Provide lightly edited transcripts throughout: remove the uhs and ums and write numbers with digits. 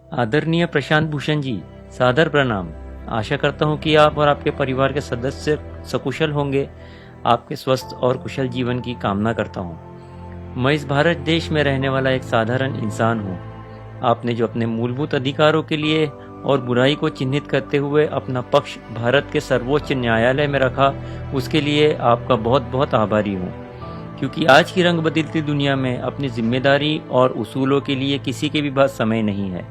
आदरणीय प्रशांत भूषण जी, सादर प्रणाम। आशा करता हूँ कि आप और आपके परिवार के सदस्य सकुशल होंगे। आपके स्वस्थ और कुशल जीवन की कामना करता हूँ। मैं इस भारत देश में रहने वाला एक साधारण इंसान हूँ। आपने जो अपने मूलभूत अधिकारों के लिए और बुराई को चिन्हित करते हुए अपना पक्ष भारत के सर्वोच्च न्यायालय में रखा, उसके लिए आपका बहुत बहुत आभारी हूँ। क्योंकि आज की रंग बदलती दुनिया में अपनी जिम्मेदारी और उसूलों के लिए किसी के भी पास समय नहीं है।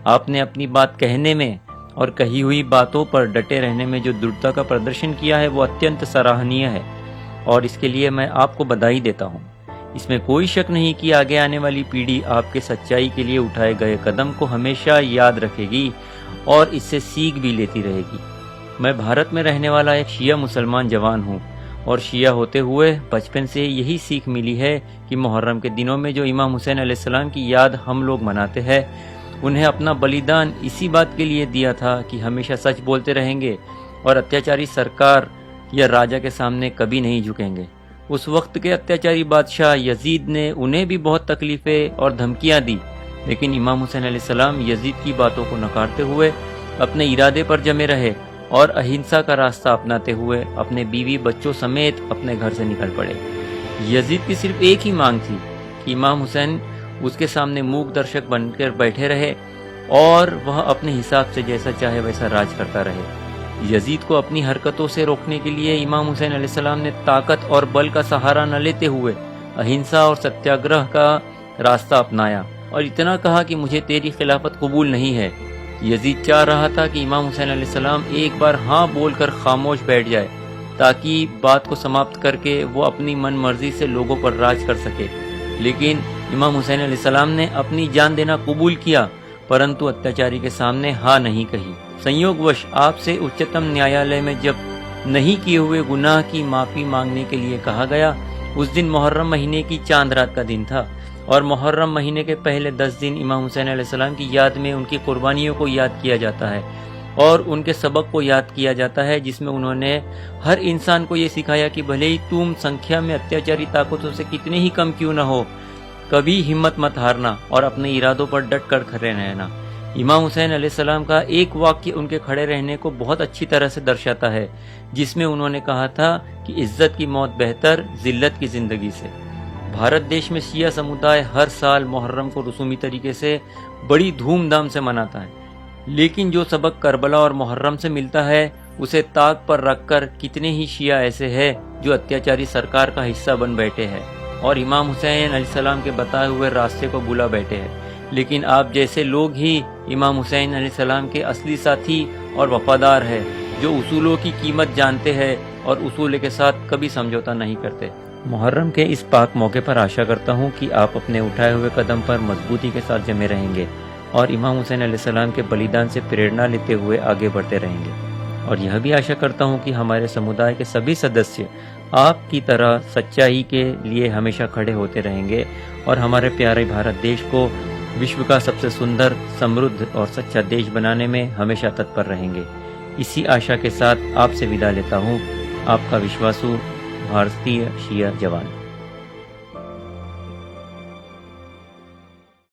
आपने अपनी बात कहने में और कही हुई बातों पर डटे रहने में जो दृढ़ता का प्रदर्शन किया है, वो अत्यंत सराहनीय है और इसके लिए मैं आपको बधाई देता हूँ। इसमें कोई शक नहीं कि आगे आने वाली पीढ़ी आपके सच्चाई के लिए उठाए गए कदम को हमेशा याद रखेगी और इससे सीख भी लेती रहेगी। मैं भारत में रहने वाला एक शिया मुसलमान जवान हूँ और शिया होते हुए बचपन से यही सीख मिली है कि मुहर्रम के दिनों में जो इमाम हुसैन अलैहिस्सलाम की याद हम लोग मनाते हैं, उन्हें अपना बलिदान इसी बात के लिए दिया था कि हमेशा सच बोलते रहेंगे और अत्याचारी सरकार या राजा के सामने कभी नहीं झुकेंगे। उस वक्त के अत्याचारी बादशाह यजीद ने उन्हें भी बहुत तकलीफें और धमकियां दी, लेकिन इमाम हुसैन अलैहिस्सलाम यजीद की बातों को नकारते हुए अपने इरादे पर जमे रहे और अहिंसा का रास्ता अपनाते हुए अपने बीवी बच्चों समेत अपने घर से निकल पड़े। यजीद की सिर्फ एक ही मांग थी कि इमाम हुसैन उसके सामने मूक दर्शक बनकर बैठे रहे और वह अपने हिसाब से जैसा चाहे वैसा राज करता रहे। यजीद को अपनी हरकतों से रोकने के लिए इमाम हुसैन अलैहिस्सलाम ने ताकत और बल का सहारा न लेते हुए अहिंसा और सत्याग्रह का रास्ता अपनाया और इतना कहा कि मुझे तेरी खिलाफत कबूल नहीं है। यजीद चाह रहा था कि इमाम हुसैन अलैहिस्सलाम एक बार हाँ बोलकर खामोश बैठ जाए ताकि बात को समाप्त करके वो अपनी मन मर्जी से लोगों पर राज कर सके, लेकिन इमाम हुसैन अलैहिस्सलाम ने अपनी जान देना कबूल किया, परंतु अत्याचारी के सामने हाँ नहीं कही। संयोगवश आपसे उच्चतम न्यायालय में जब नहीं किए हुए गुनाह की माफी मांगने के लिए कहा गया, उस दिन मुहर्रम महीने की चांद रात का दिन था और मुहर्रम महीने के पहले 10 दिन इमाम हुसैन अलैहिस्सलाम की याद में उनकी कुर्बानियों को याद किया जाता है और उनके सबक को याद किया जाता है, जिसमें उन्होंने हर इंसान को ये सिखाया कि भले ही तुम संख्या में अत्याचारी ताकतों से कितने ही कम क्यों न हो, कभी हिम्मत मत हारना और अपने इरादों पर डट कर खड़े रहना। इमाम हुसैन अलैहिस्सलाम का एक वाक्य उनके खड़े रहने को बहुत अच्छी तरह से दर्शाता है, जिसमें उन्होंने कहा था कि इज्जत की मौत बेहतर जिल्लत की जिंदगी से। भारत देश में शिया समुदाय हर साल मुहर्रम को रसूमी तरीके से बड़ी धूमधाम से मनाता है, लेकिन जो सबक करबला और मुहर्रम से मिलता है उसे ताक पर रखकर कितने ही शिया ऐसे हैं जो अत्याचारी सरकार का हिस्सा बन बैठे हैं और इमाम हुसैन अलैहिस्सलाम के बताए हुए रास्ते को भुला बैठे हैं। लेकिन आप जैसे लोग ही इमाम हुसैन अलैहिस्सलाम के असली साथी और वफादार है, जो उसूलों की कीमत जानते हैं और उसूल के साथ कभी समझौता नहीं करते। मुहर्रम के इस पाक मौके पर आशा करता हूँ कि आप अपने उठाए हुए कदम पर मजबूती के साथ जमे रहेंगे और इमाम हुसैन अलैहिस्सलाम के बलिदान से प्रेरणा लेते हुए आगे बढ़ते रहेंगे। और यह भी आशा करता हूँ कि हमारे समुदाय के सभी सदस्य आपकी तरह सच्चाई के लिए हमेशा खड़े होते रहेंगे और हमारे प्यारे भारत देश को विश्व का सबसे सुंदर, समृद्ध और सच्चा देश बनाने में हमेशा तत्पर रहेंगे। इसी आशा के साथ आपसे विदा लेता हूँ, आपका विश्वासु भारतीय शिया जवान।